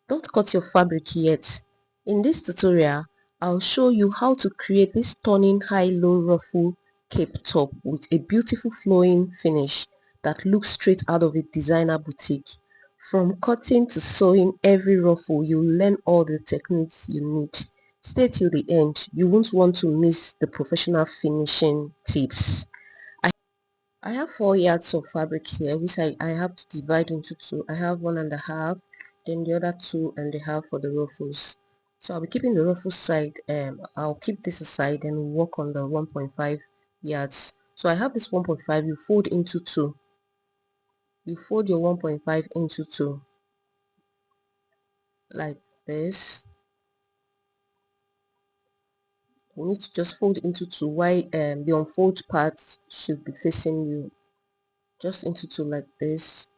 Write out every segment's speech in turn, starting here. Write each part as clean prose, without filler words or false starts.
Don't cut your fabric yet. In this tutorial, I'll show you how to create this stunning high-low ruffle cape top with a beautiful flowing finish that looks straight out of a designer boutique. From cutting to sewing every ruffle, you'll learn all the techniques you need. Stay till the end. You won't want to miss the professional finishing tips. I have 4 yards of fabric here, which I have to divide into two. I have 1.5, then the other 2.5 for the ruffles. So I'll be keeping the ruffles side, I'll keep this aside and work on the 1.5 yards. So I have this 1.5, you fold into two. You fold your 1.5 into two, like this. You need to just fold into two, while the unfold part should be facing you. Just into two like this.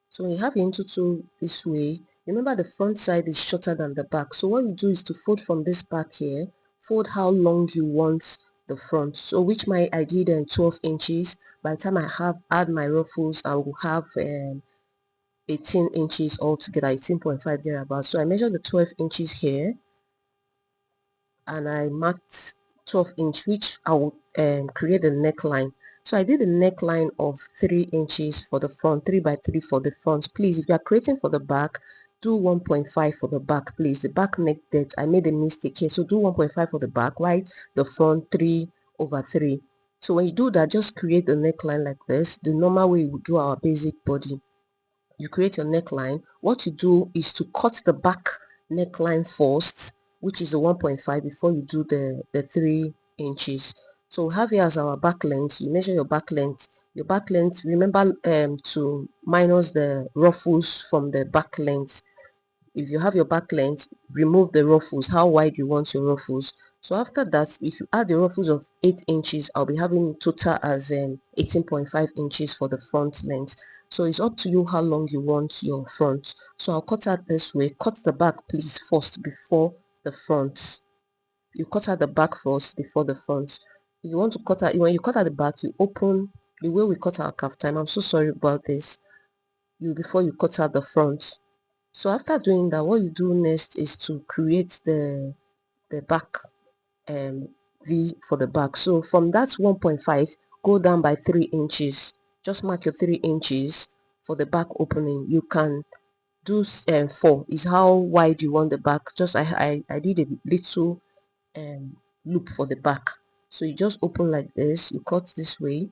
So when you have your into two this way, remember the front side is shorter than the back. So what you do is to fold from this back here, fold how long you want the front. So which I did 12 inches. By the time I have add my ruffles, I will have 18 inches altogether, 18.5 thereabouts. So I measured the 12 inches here and I marked 12 inch, which I will create the neckline. So I did a neckline of 3 inches for the front, 3 by 3 for the front. Please, if you are creating for the back, do 1.5 for the back, please. The back neck depth, I made a mistake here, so do 1.5 for the back, while the front 3/3. So when you do that, just create the neckline like this, the normal way we would do our basic body. You create your neckline. What you do is to cut the back neckline first, which is the 1.5, before you do the 3 inches. So we have here as our back length. You measure your back length. Your back length, remember to minus the ruffles from the back length. If you have your back length, remove the ruffles, how wide you want your ruffles. So after that, if you add the ruffles of 8 inches, I'll be having total as 18.5 inches for the front length. So it's up to you how long you want your front. So I'll cut out this way. Cut the back please first before the front. You cut out the back first before the front. If you want to cut out, when you cut out the back, you open the way we cut our kaftan. I'm so sorry about this. Before you cut out the front. So after doing that, what you do next is to create the back V for the back. So from that 1.5, go down by 3 inches. Just mark your 3 inches for the back opening. You can do 4 is how wide you want the back. Just I did a little loop for the back. So you just open like this, you cut this way.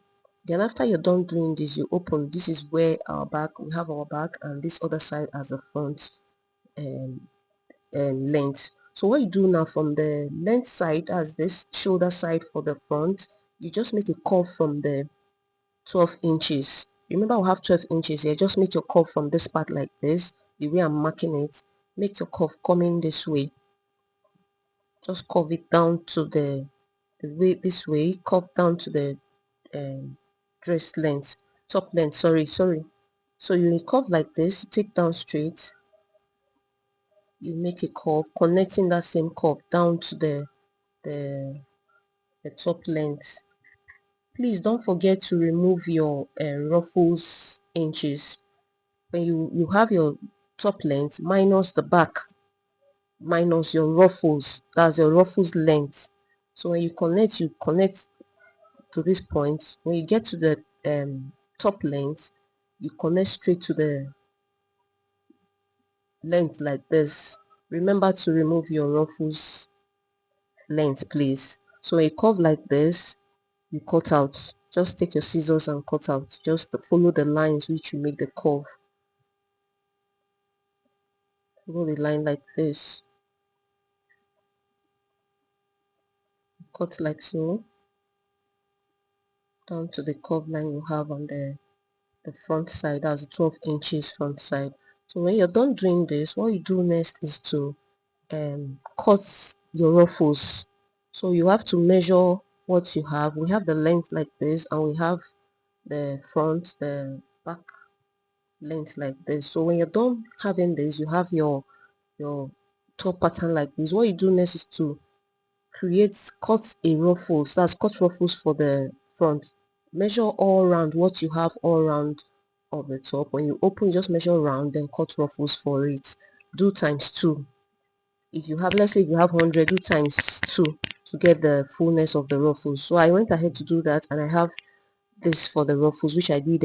Then after you're done doing this, you open. This is where our back, we have our back, and this other side as the front um, length. So what you do now, from the length side, as this shoulder side for the front, you just make a curve from the 12 inches. Remember we have 12 inches here. Just make your curve from this part like this, the way I'm marking it. Make your curve coming this way. Just curve it down to the way, this way, curve down to the dress length, top length, sorry. So you curve like this, take down straight, you make a curve, connecting that same curve down to the, the top length. Please don't forget to remove your ruffles inches. When you have your top length minus the back, minus your ruffles, that's your ruffles length. So when you connect to this point. When you get to the top length, you connect straight to the length like this. Remember to remove your ruffles length, please. So when you curve like this, you cut out. Just take your scissors and cut out. Just follow the lines which you make the curve. Follow the line like this. Cut like so, down to the curve line you have on the front side. That's 12 inches front side. So when you're done doing this, what you do next is to cut your ruffles. So you have to measure what you have. We have the length like this, and we have the front, the back length like this. So when you're done having this, you have your top pattern like this. What you do next is to cut a ruffles. That's cut ruffles for the front. Measure all around what you have all around of the top. When you open, just measure around, then cut ruffles for it. do times 2. If you have, let's say if you have 100, do times 2 to get the fullness of the ruffles. So I went ahead to do that, and I have this for the ruffles, which I did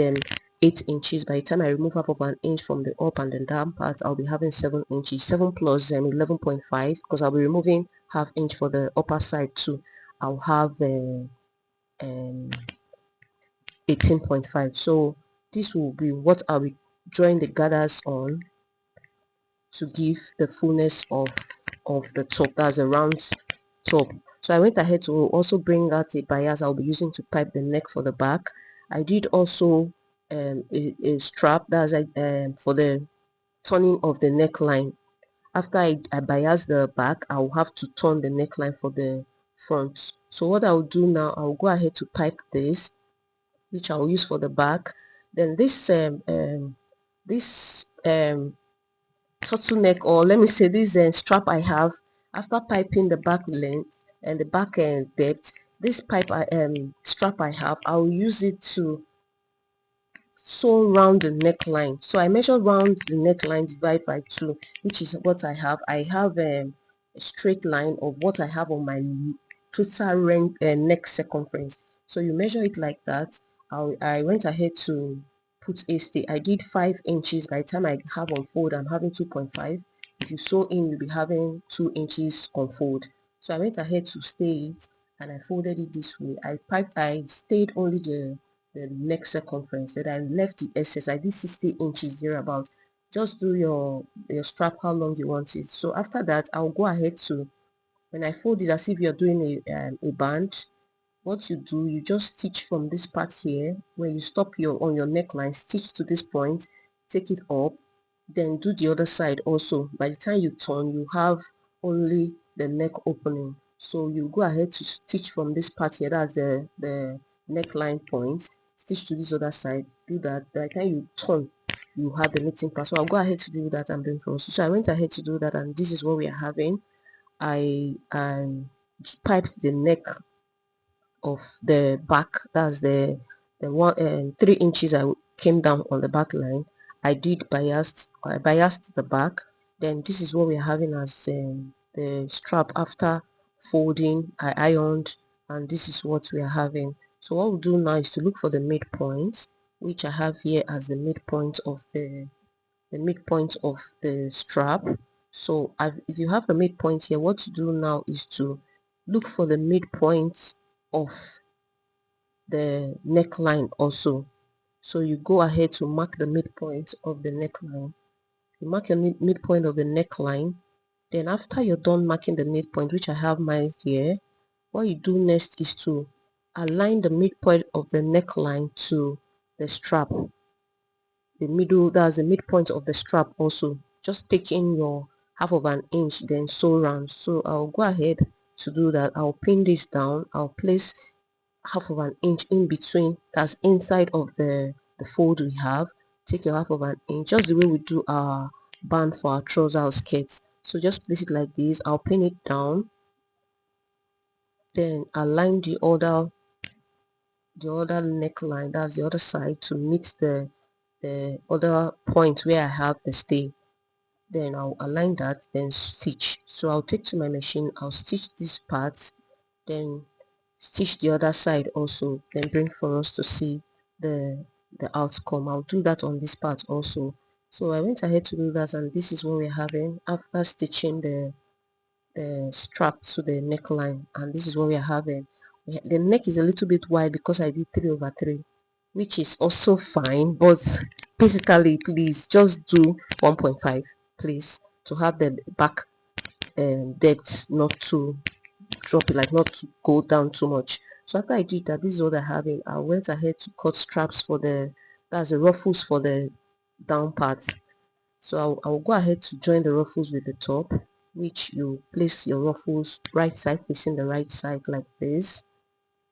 8 inches. By the time I remove half of an inch from the up and the down part, I'll be having 7 inches. 7 plus 11.5, because I'll be removing half inch for the upper side too. I'll have 18.5. So this will be what I'll be drawing the gathers on to give the fullness of the top. That's a round top. So I went ahead to also bring out a bias I'll be using to pipe the neck for the back. I did also a strap, that's for the turning of the neckline. After I bias the back, I'll have to turn the neckline for the front. So what I'll do now, I'll go ahead to pipe this, which I'll use for the back. Then this turtleneck, or let me say this strap I have, after piping the back length and the back depth, this strap I have, I'll use it to sew round the neckline. So I measure round the neckline, divide by 2, which is what I have. I have a straight line of what I have on my total neck circumference. So you measure it like that. I went ahead to put a stay. I did 5 inches. By the time I have on fold, I'm having 2.5. If you sew in, you'll be having 2 inches on fold. So I went ahead to stay it, and I folded it this way. I stayed only the neck circumference, that I left the excess. I did 60 inches thereabout. Just do your strap how long you want it. So after that, I'll go ahead to, when I fold it as if you're doing a band, what you do, you just stitch from this part here where you stop on your neckline, stitch to this point, take it up, then do the other side also. By the time you turn, you have only the neck opening. So you go ahead to stitch from this part here, that's the neckline point, stitch to this other side, do that. By the time you turn, you have the knitting part. So I'll go ahead to do that and bring forward. So I went ahead to do that, and this is what we are having. I piped the neck of the back, that's the one 3 inches I came down on the back line. I biased the back. Then this is what we're having as the strap. After folding, I ironed, and this is what we are having. So what we'll do now is to look for the midpoint, which I have here as the midpoint of the strap. So if you have the midpoint here, what to do now is to look for the midpoint of the neckline also. So you go ahead to mark the midpoint of the neckline. You mark your midpoint of the neckline. Then after you're done marking the midpoint, which I have mine here, what you do next is to align the midpoint of the neckline to the strap. The middle, that's the midpoint of the strap also. Just taking your half of an inch, then sew round. So I'll go ahead to do that. I'll pin this down. I'll place half of an inch in between, that's inside of the fold we have. Take your half of an inch, just the way we do our band for our trouser or skirts. So just place it like this. I'll pin it down, then align the other neckline, that's the other side, to meet the other point where I have the stay. Then I'll align that, then stitch. So I'll take to my machine, I'll stitch this part, then stitch the other side also, then bring for us to see the outcome. I'll do that on this part also. So I went ahead to do that, and this is what we're having after stitching the strap to the neckline, and this is what we're having. The neck is a little bit wide because I did 3/3, which is also fine, but basically please just do 1.5, please, to have the back depth not to drop it, like not to go down too much. So after I did that, this is what I have in. I went ahead to cut straps for that's the ruffles for the down parts. So I'll go ahead to join the ruffles with the top, which you place your ruffles right side facing the right side like this.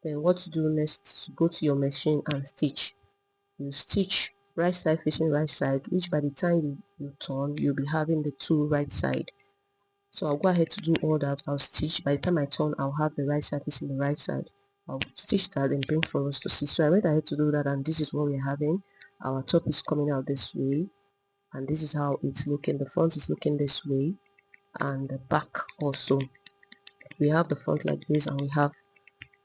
Then what to do next is go to your machine and stitch. You stitch right side facing right side, which by the time you turn, you'll be having the two right side. So I'll go ahead to do all that. I'll stitch. By the time I turn, I'll have the right side facing the right side. I'll stitch that and bring for us to see. So I went ahead to do that, and this is what we're having. Our top is coming out this way. and this is how it's looking. The front is looking this way, and the back also. We have the front like this, and we have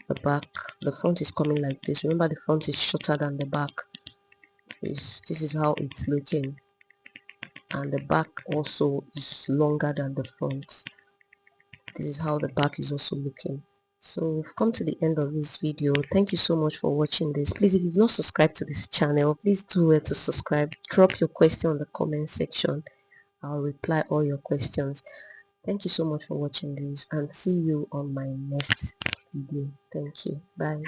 the back. The front is coming like this. Remember, the front is shorter than the back. This is how it's looking, and the back also is longer than the front. This is how the back is also looking. So we've come to the end of this video. Thank you so much for watching this. Please, if you've not subscribed to this channel, please do well to subscribe. Drop your question in the comment section. I'll reply all your questions. Thank you so much for watching this, and see you on my next video. Thank you. Bye.